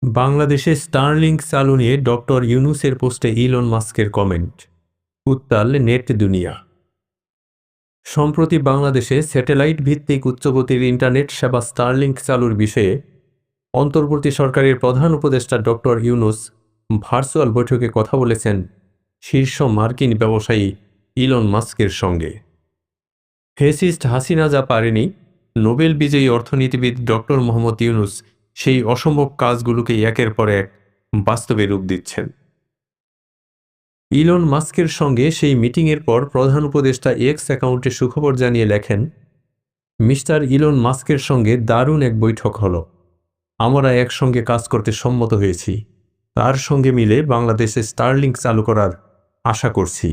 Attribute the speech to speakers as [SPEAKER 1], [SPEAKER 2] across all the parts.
[SPEAKER 1] বাংলাদেশে স্টারলিংক চালু নিয়ে ডক্টর ইউনূসের পোস্টে ইলন মাস্কের কমেন্ট। উত্তাল নেট দুনিয়া। সম্প্রতি বাংলাদেশে স্যাটেলাইট ভিত্তিক উচ্চগতির ইন্টারনেট সেবা স্টারলিংক চালুর বিষয়ে অন্তর্বর্তী সরকারের প্রধান উপদেষ্টা ডক্টর ইউনূস ভার্চুয়াল বৈঠকে কথা বলেছেন শীর্ষ মার্কিন ব্যবসায়ী ইলন মাস্কের সঙ্গে। ফ্যাসিস্ট হাসিনা যা পারেনি, নোবেল বিজয়ী অর্থনীতিবিদ ডক্টর মোহাম্মদ ইউনূস সেই অসম্ভব কাজগুলোকে একের পর এক বাস্তবে রূপ দিচ্ছেন। ইলন মাস্কের সঙ্গে সেই মিটিংয়ের পর প্রধান উপদেষ্টা এক্স অ্যাকাউন্টে সুখবর জানিয়ে লেখেন, মিস্টার ইলন মাস্কের সঙ্গে দারুণ এক বৈঠক হলো। আমরা একসঙ্গে কাজ করতে সম্মত হয়েছি। তার সঙ্গে মিলে বাংলাদেশে স্টারলিংক চালু করার আশা করছি।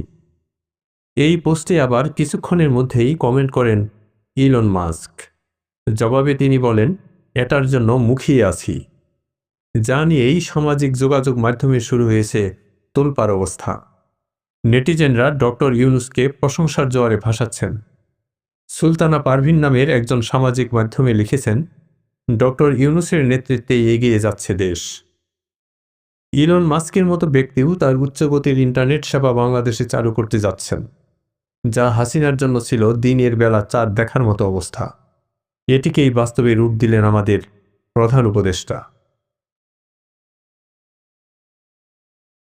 [SPEAKER 1] এই পোস্টে আবার কিছুক্ষণের মধ্যেই কমেন্ট করেন ইলন মাস্ক। জবাবে তিনি বলেন, এটার জন্য মুখিয়ে আছি। যা নিয়েই সামাজিক যোগাযোগ মাধ্যমে শুরু হয়েছে তোলপাড় অবস্থা। নেটিজেনরা ডক্টর ইউনূসকে প্রশংসার জোয়ারে ভাসাচ্ছেন। সুলতানা পারভিন নামের একজন সামাজিক মাধ্যমে লিখেছেন, ডক্টর ইউনূসের নেতৃত্বে এগিয়ে যাচ্ছে দেশ। ইলন মাস্কের মতো ব্যক্তিও তার উচ্চগতির ইন্টারনেট সেবা বাংলাদেশে চালু করতে যাচ্ছেন, যা হাসিনার জন্য ছিল দিনের বেলা চাঁদ দেখার মতো অবস্থা। এটিকেই বাস্তবে রূপ দিলেন আমাদের প্রধান উপদেষ্টা।